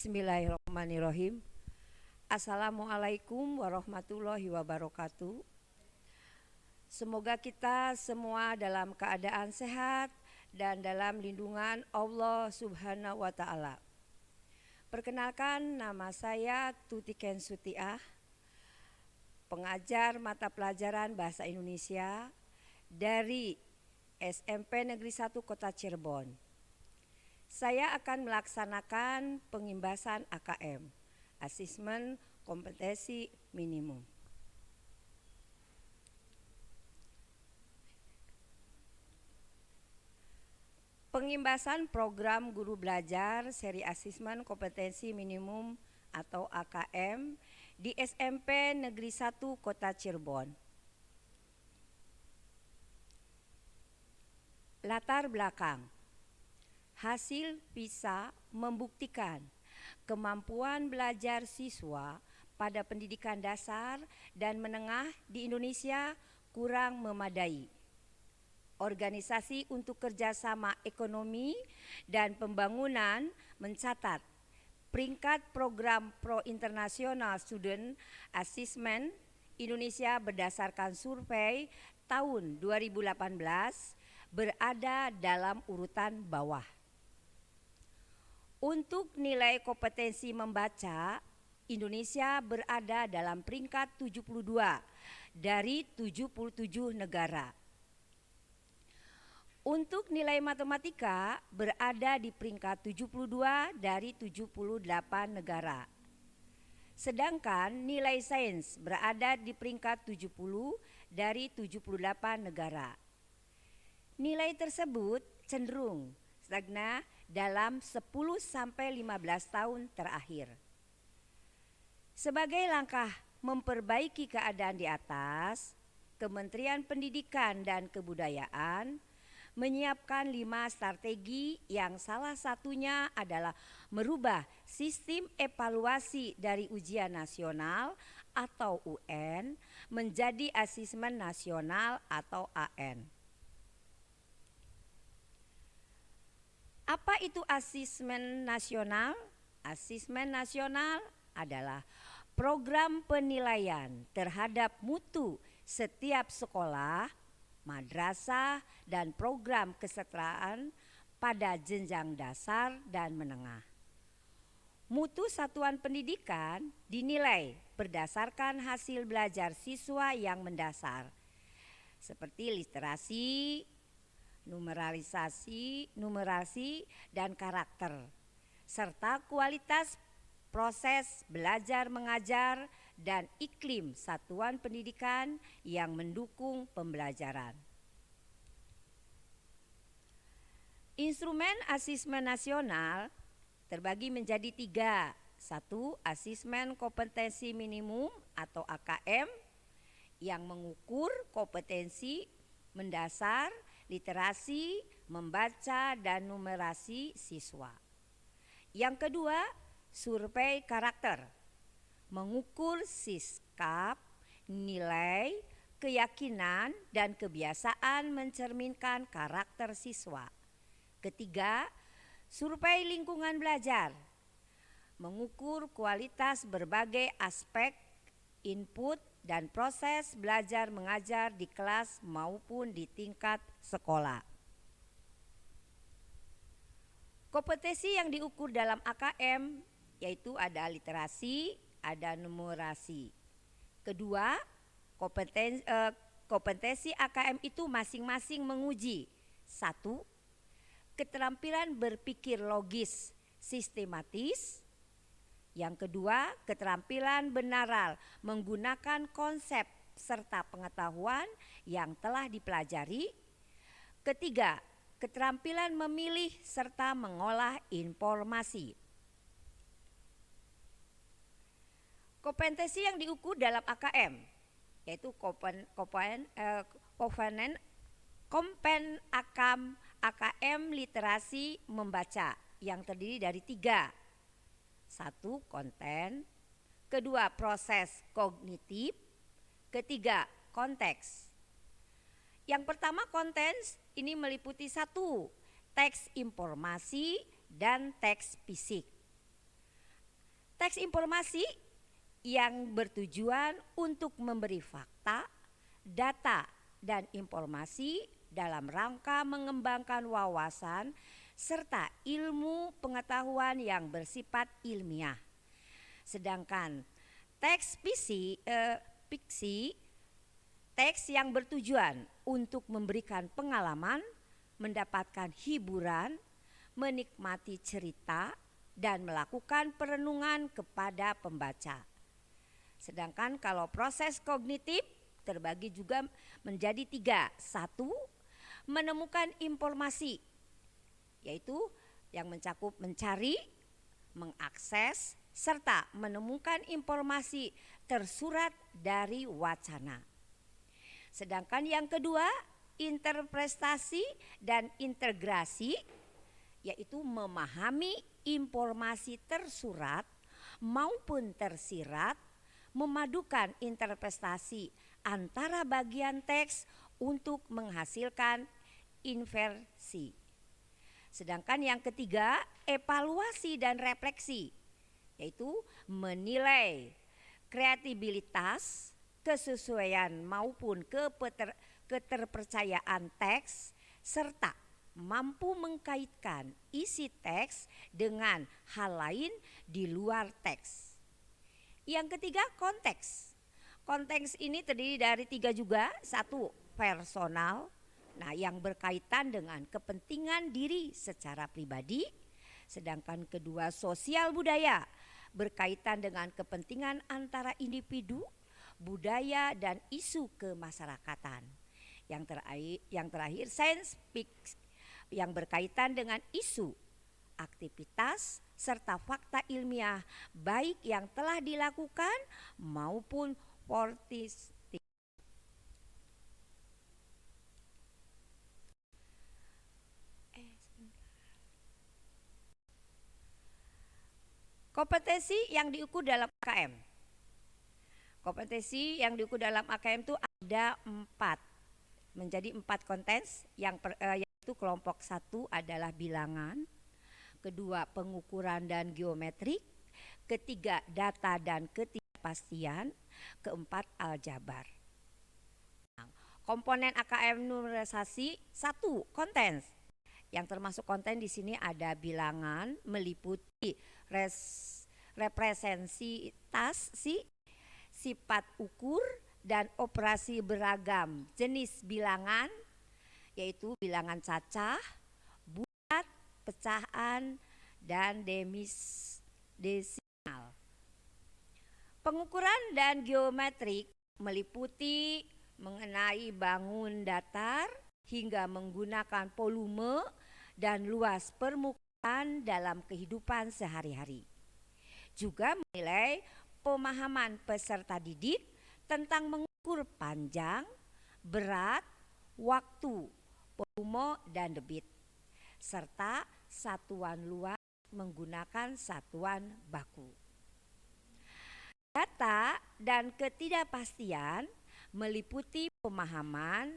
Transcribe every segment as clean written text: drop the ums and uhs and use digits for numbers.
Bismillahirrahmanirrahim. Assalamualaikum warahmatullahi wabarakatuh. Semoga kita semua dalam keadaan sehat dan dalam lindungan Allah Subhanahu wa Ta'ala. Perkenalkan, nama saya Tuti Ken Sutiah, pengajar mata pelajaran Bahasa Indonesia dari SMP Negeri 1 Kota Cirebon. Saya akan melaksanakan pengimbasan AKM, Asesmen Kompetensi Minimum. Pengimbasan program guru belajar seri Asesmen Kompetensi Minimum atau AKM di SMP Negeri 1 Kota Cirebon. Latar belakang. Hasil PISA membuktikan kemampuan belajar siswa pada pendidikan dasar dan menengah di Indonesia kurang memadai. Organisasi untuk Kerjasama Ekonomi dan Pembangunan mencatat peringkat program Pro International Student Assessment Indonesia berdasarkan survei tahun 2018 berada dalam urutan bawah. Untuk nilai kompetensi membaca, Indonesia berada dalam peringkat 72 dari 77 negara. Untuk nilai matematika berada di peringkat 72 dari 78 negara. Sedangkan nilai sains berada di peringkat 70 dari 78 negara. Nilai tersebut cenderung stagnan dalam 10-15 tahun terakhir. Sebagai langkah memperbaiki keadaan di atas, Kementerian Pendidikan dan Kebudayaan menyiapkan 5 strategi yang salah satunya adalah merubah sistem evaluasi dari ujian nasional atau UN menjadi asesmen nasional atau AN. Apa itu asesmen nasional? Asesmen nasional adalah program penilaian terhadap mutu setiap sekolah, madrasah, dan program kesetaraan pada jenjang dasar dan menengah. Mutu satuan pendidikan dinilai berdasarkan hasil belajar siswa yang mendasar, seperti literasi, numerasi, dan karakter, serta kualitas proses belajar mengajar dan iklim satuan pendidikan yang mendukung pembelajaran. Instrumen asesmen nasional terbagi menjadi 3. 1. Asesmen kompetensi minimum atau AKM yang mengukur kompetensi mendasar, literasi, membaca, dan numerasi siswa. Yang kedua, survei karakter, mengukur sikap, nilai, keyakinan, dan kebiasaan mencerminkan karakter siswa. Ketiga, survei lingkungan belajar, mengukur kualitas berbagai aspek input dan proses belajar mengajar di kelas maupun di tingkat sekolah. Kompetensi yang diukur dalam AKM yaitu ada literasi, ada numerasi. Kedua, kompetensi AKM itu masing-masing menguji 1. Keterampilan berpikir logis sistematis. Yang kedua, keterampilan benaral menggunakan konsep serta pengetahuan yang telah dipelajari. Ketiga, keterampilan memilih serta mengolah informasi. Kompetensi yang diukur dalam AKM yaitu AKM literasi membaca yang terdiri dari 3. 1. Konten. Kedua, proses kognitif. Ketiga, konteks. Yang pertama, konten ini meliputi 1. Teks informasi dan teks fisik. Teks informasi yang bertujuan untuk memberi fakta, data, dan informasi dalam rangka mengembangkan wawasan serta ilmu pengetahuan yang bersifat ilmiah. Sedangkan teks fiksi, teks yang bertujuan untuk memberikan pengalaman, mendapatkan hiburan, menikmati cerita, dan melakukan perenungan kepada pembaca. Sedangkan kalau proses kognitif terbagi juga menjadi 3. 1. Menemukan informasi, yaitu yang mencakup mencari, mengakses, serta menemukan informasi tersurat dari wacana. Sedangkan yang kedua, interpretasi dan integrasi, yaitu memahami informasi tersurat maupun tersirat, memadukan interpretasi antara bagian teks untuk menghasilkan inversi. Sedangkan yang ketiga, evaluasi dan refleksi, yaitu menilai kreatibilitas, kesesuaian maupun keterpercayaan teks, serta mampu mengkaitkan isi teks dengan hal lain di luar teks. Yang ketiga, konteks. Konteks ini terdiri dari 3 juga. 1. Personal, yang berkaitan dengan kepentingan diri secara pribadi. Sedangkan kedua, sosial budaya, berkaitan dengan kepentingan antara individu, budaya, dan isu kemasyarakatan. Yang terakhir sains yang berkaitan dengan isu, aktivitas, serta fakta ilmiah baik yang telah dilakukan maupun fortis. Kompetensi yang diukur dalam AKM. Kompetensi yang diukur dalam AKM itu ada 4. Menjadi 4 konteks. Yaitu kelompok 1 adalah bilangan, kedua pengukuran dan geometrik, ketiga data dan ketidakpastian, keempat aljabar. Komponen AKM numerisasi 1. Konten. Yang termasuk konten di sini ada bilangan, meliputi representasi, sifat ukur, dan operasi beragam jenis bilangan, yaitu bilangan cacah, bulat, pecahan, dan desimal. Pengukuran dan geometrik meliputi mengenai bangun datar hingga menggunakan volume dan luas permukaan dalam kehidupan sehari-hari. Juga menilai pemahaman peserta didik tentang mengukur panjang, berat, waktu, volume, dan debit, serta satuan luas menggunakan satuan baku. Data dan ketidakpastian meliputi pemahaman,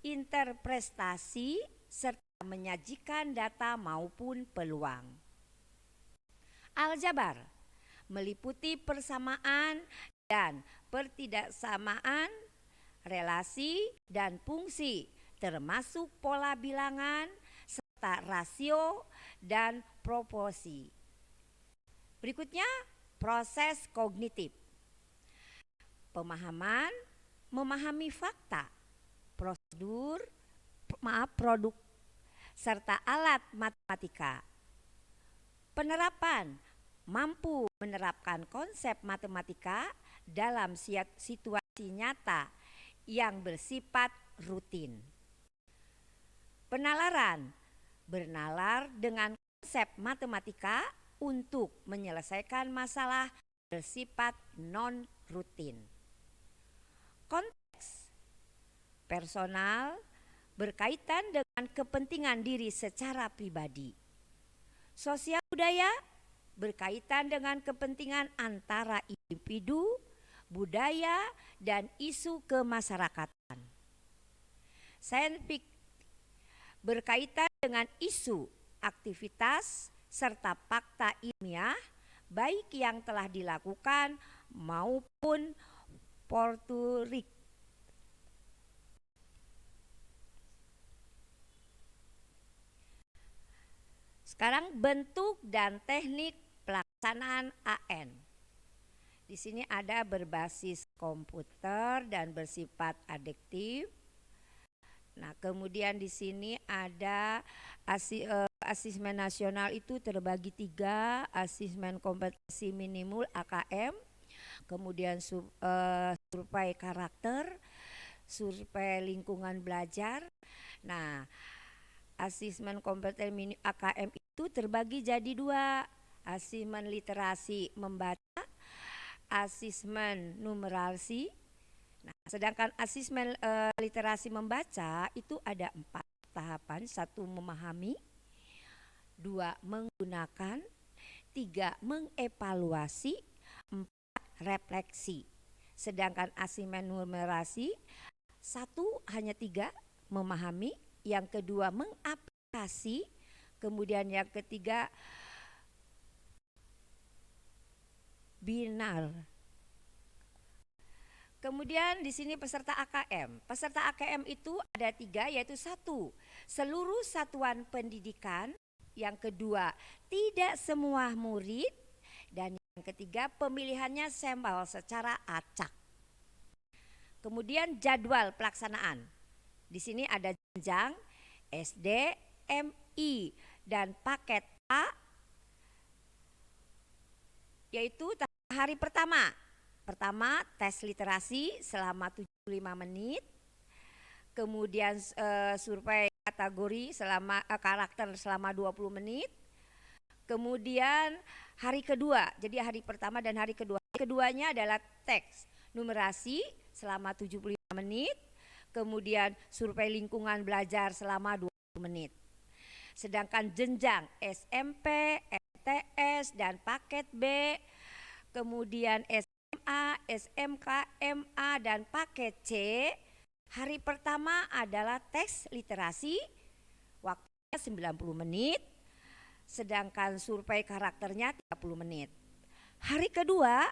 interpretasi, serta menyajikan data maupun peluang. Aljabar meliputi persamaan dan pertidaksamaan, relasi dan fungsi, termasuk pola bilangan, serta rasio dan proporsi. Berikutnya, proses kognitif. Pemahaman, memahami fakta, produk, serta alat matematika. Penerapan, mampu menerapkan konsep matematika dalam situasi nyata yang bersifat rutin. Penalaran, bernalar dengan konsep matematika untuk menyelesaikan masalah bersifat non-rutin. Konteks, personal, berkaitan dengan kepentingan diri secara pribadi. Sosial budaya, berkaitan dengan kepentingan antara individu, budaya, dan isu kemasyarakatan. Saintifik, berkaitan dengan isu, aktivitas, serta fakta ilmiah baik yang telah dilakukan maupun porturik. Sekarang bentuk dan teknik pelaksanaan AN. Di sini ada berbasis komputer dan bersifat adiktif. Nah, kemudian di sini ada asesmen nasional itu terbagi 3, asesmen kompetensi minimal AKM, kemudian survei karakter, survei lingkungan belajar. Nah, asesmen kompetensi AKM itu terbagi jadi 2, asesmen literasi membaca, asesmen numerasi. Nah, sedangkan asesmen literasi membaca itu ada 4 tahapan. 1 memahami, 2 menggunakan, 3 mengevaluasi, 4 refleksi. Sedangkan asesmen numerasi 1 hanya 3 memahami, yang kedua mengaplikasi, kemudian yang ketiga binar. Kemudian di sini peserta AKM. Peserta AKM itu ada 3, yaitu 1 seluruh satuan pendidikan, yang kedua tidak semua murid, dan yang ketiga pemilihannya sampel secara acak. Kemudian jadwal pelaksanaan. Di sini ada jenjang SD, MI, dan paket A, yaitu hari pertama. Pertama, tes literasi selama 75 menit. Kemudian survei kategori karakter selama 20 menit. Kemudian hari kedua, jadi hari pertama dan hari kedua. Hari keduanya adalah teks numerasi selama 75 menit. Kemudian survei lingkungan belajar selama 20 menit. Sedangkan jenjang SMP, MTS, dan paket B, kemudian SMA, SMK, MA, dan paket C, hari pertama adalah tes literasi, waktunya 90 menit, sedangkan survei karakternya 30 menit. Hari kedua,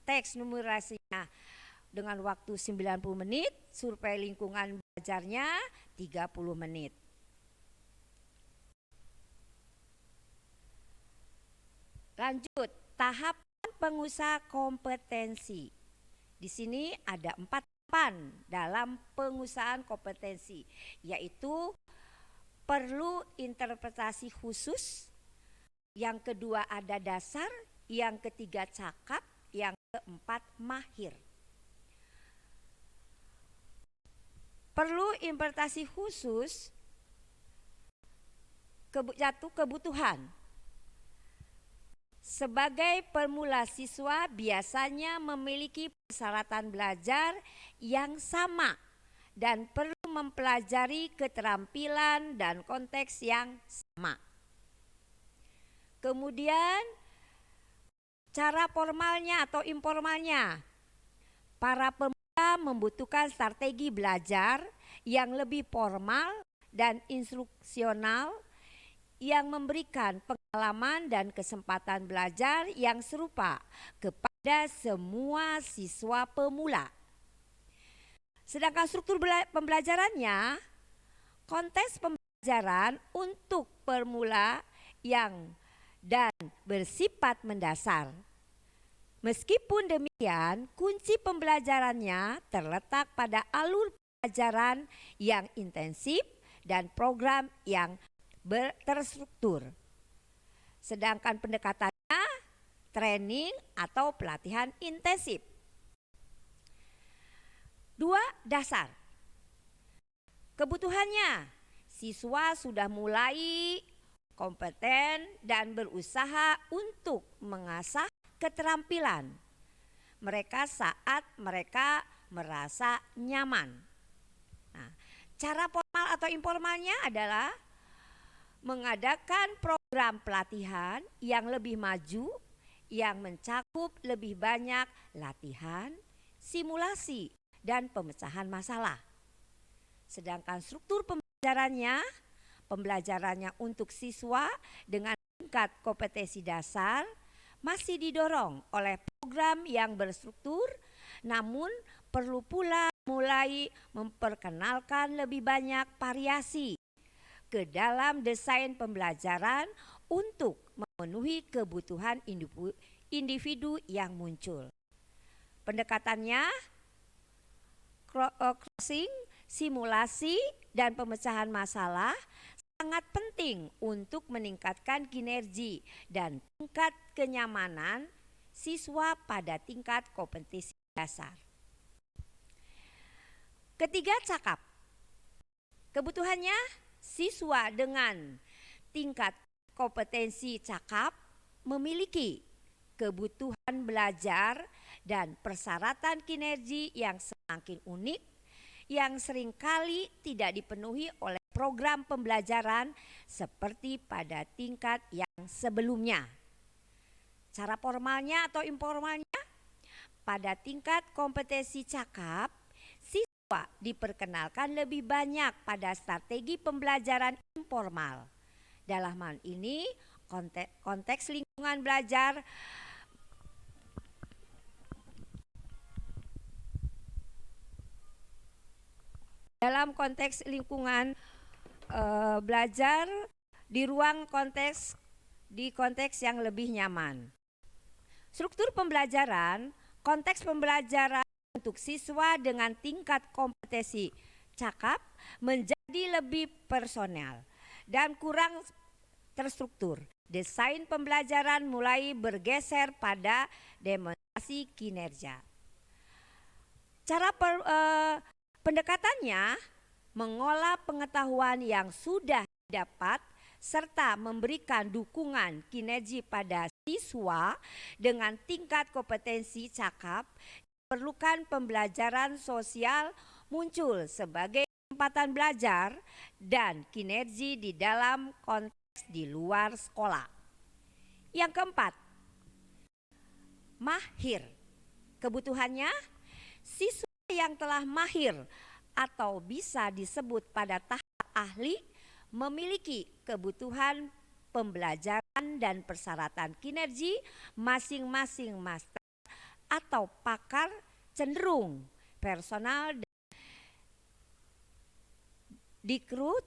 teks numerasinya dengan waktu 90 menit, survei lingkungan belajarnya 30 menit. Lanjut, tahapan pengusaha kompetensi. Di sini ada 4 tahapan dalam pengusahaan kompetensi, yaitu perlu interpretasi khusus, yang kedua ada dasar, yang ketiga cakap, yang keempat mahir. Perlu interpretasi khusus, kebutuhan. Sebagai pemula siswa biasanya memiliki persyaratan belajar yang sama dan perlu mempelajari keterampilan dan konteks yang sama. Kemudian cara formalnya atau informalnya. Para pemula membutuhkan strategi belajar yang lebih formal dan instruksional, yang memberikan pengalaman dan kesempatan belajar yang serupa kepada semua siswa pemula. Sedangkan struktur pembelajarannya, konteks pembelajaran untuk pemula yang dan bersifat mendasar. Meskipun demikian, kunci pembelajarannya terletak pada alur pelajaran yang intensif dan program yang terstruktur. Sedangkan pendekatannya training atau pelatihan intensif. 2. Dasar. Kebutuhannya, siswa sudah mulai kompeten dan berusaha untuk mengasah keterampilan mereka saat mereka merasa nyaman. Nah, cara formal atau informalnya adalah mengadakan program pelatihan yang lebih maju, yang mencakup lebih banyak latihan, simulasi, dan pemecahan masalah. Sedangkan struktur pembelajarannya untuk siswa dengan tingkat kompetensi dasar, masih didorong oleh program yang berstruktur, namun perlu pula mulai memperkenalkan lebih banyak variasi ke dalam desain pembelajaran untuk memenuhi kebutuhan individu yang muncul. Pendekatannya crossing, simulasi, dan pemecahan masalah sangat penting untuk meningkatkan kinergi dan tingkat kenyamanan siswa pada tingkat kompetensi dasar. Ketiga, cakap. Kebutuhannya, siswa dengan tingkat kompetensi cakap memiliki kebutuhan belajar dan persyaratan kinergi yang semakin unik, yang seringkali tidak dipenuhi oleh program pembelajaran seperti pada tingkat yang sebelumnya. Cara formalnya atau informalnya, pada tingkat kompetensi cakap, siswa diperkenalkan lebih banyak pada strategi pembelajaran informal. Dalam hal ini, konteks lingkungan belajar belajar di ruang konteks yang lebih nyaman. Struktur pembelajaran, konteks pembelajaran untuk siswa dengan tingkat kompetensi cakap menjadi lebih personal dan kurang terstruktur. Desain pembelajaran mulai bergeser pada demonstrasi kinerja. Cara pendekatannya mengolah pengetahuan yang sudah didapat serta memberikan dukungan kinergi pada siswa dengan tingkat kompetensi cakap. Diperlukan pembelajaran sosial muncul sebagai kesempatan belajar dan kinergi di dalam konteks di luar sekolah. Yang keempat, mahir. Kebutuhannya, siswa yang telah mahir atau bisa disebut pada tahap ahli memiliki kebutuhan pembelajaran dan persyaratan kinergi masing-masing master atau pakar cenderung personal dan dikrut,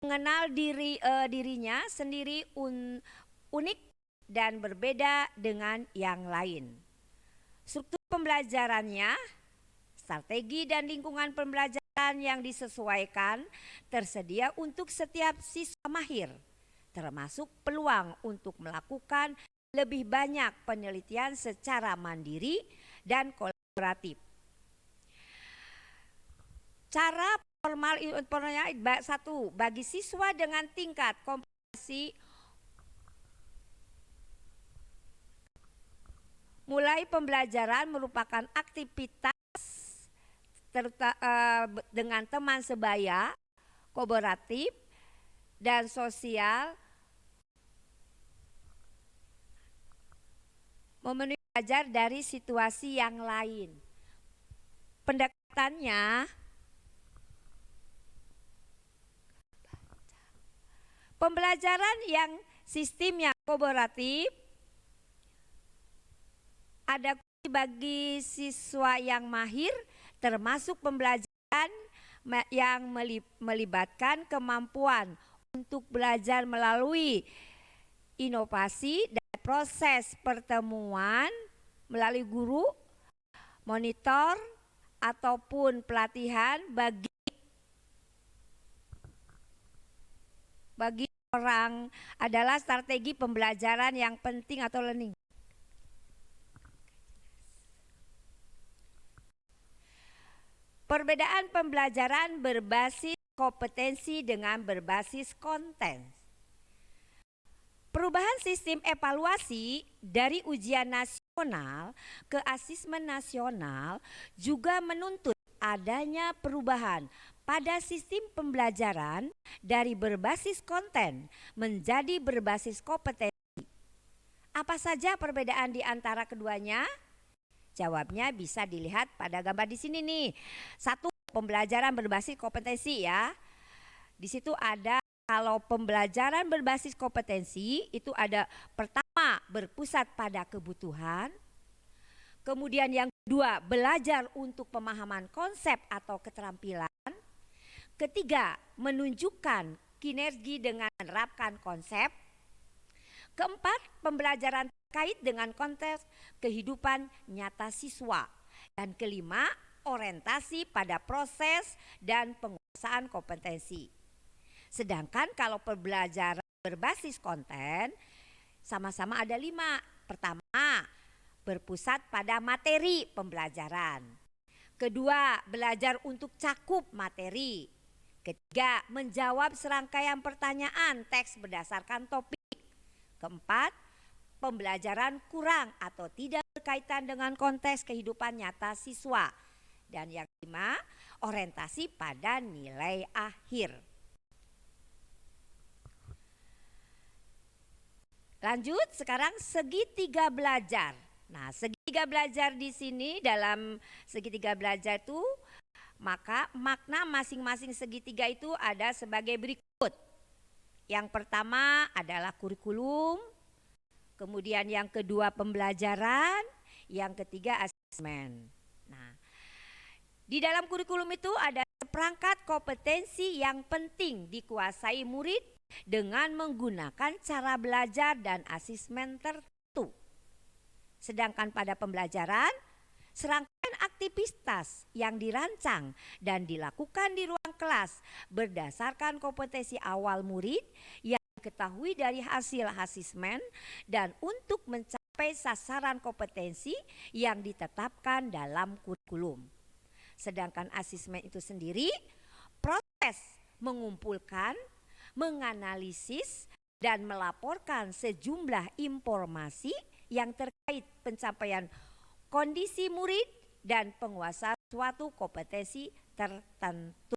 mengenal dirinya sendiri unik dan berbeda dengan yang lain. Struktur pembelajarannya, strategi dan lingkungan pembelajaran yang disesuaikan tersedia untuk setiap siswa mahir, termasuk peluang untuk melakukan lebih banyak penelitian secara mandiri dan kolaboratif. Cara formalnya, satu, bagi siswa dengan tingkat kompetensi mulai pembelajaran merupakan aktivitas dengan teman sebaya, kolaboratif, dan sosial, memenuhi belajar dari situasi yang lain. Pendekatannya, pembelajaran yang sistemnya kolaboratif, ada bagi siswa yang mahir, termasuk pembelajaran yang melibatkan kemampuan untuk belajar melalui inovasi dan proses pertemuan melalui guru, monitor, ataupun pelatihan bagi orang adalah strategi pembelajaran yang penting atau learning. Perbedaan pembelajaran berbasis kompetensi dengan berbasis konten. Perubahan sistem evaluasi dari ujian nasional ke asesmen nasional juga menuntut adanya perubahan pada sistem pembelajaran dari berbasis konten menjadi berbasis kompetensi. Apa saja perbedaan di antara keduanya? Jawabnya bisa dilihat pada gambar di sini nih. Satu, pembelajaran berbasis kompetensi ya. Di situ ada, kalau pembelajaran berbasis kompetensi itu ada pertama pertama berpusat pada kebutuhan. Kemudian yang kedua, belajar untuk pemahaman konsep atau keterampilan. Ketiga, menunjukkan kinergi dengan menerapkan konsep. Keempat, pembelajaran terkait dengan konteks kehidupan nyata siswa. Dan kelima, orientasi pada proses dan penguasaan kompetensi. Sedangkan kalau pembelajaran berbasis konten, sama-sama ada 5. Pertama, berpusat pada materi pembelajaran. Kedua, belajar untuk cakup materi. Ketiga, menjawab serangkaian pertanyaan teks berdasarkan topik. Keempat, pembelajaran kurang atau tidak berkaitan dengan konteks kehidupan nyata siswa. Dan yang kelima, orientasi pada nilai akhir. Lanjut, sekarang segitiga belajar. Nah, segitiga belajar di sini, dalam segitiga belajar itu, maka makna masing-masing segitiga itu ada sebagai berikut. Yang pertama adalah kurikulum, kemudian yang kedua pembelajaran, yang ketiga asesmen. Nah, di dalam kurikulum itu ada seperangkat kompetensi yang penting dikuasai murid dengan menggunakan cara belajar dan asesmen tertentu. Sedangkan pada pembelajaran, serangkaian aktivitas yang dirancang dan dilakukan di ruang kelas berdasarkan kompetensi awal murid yang diketahui dari hasil asesmen dan untuk mencapai sasaran kompetensi yang ditetapkan dalam kurikulum. Sedangkan asesmen itu sendiri proses mengumpulkan, menganalisis, dan melaporkan sejumlah informasi yang terkait pencapaian kondisi murid dan penguasaan suatu kompetensi tertentu.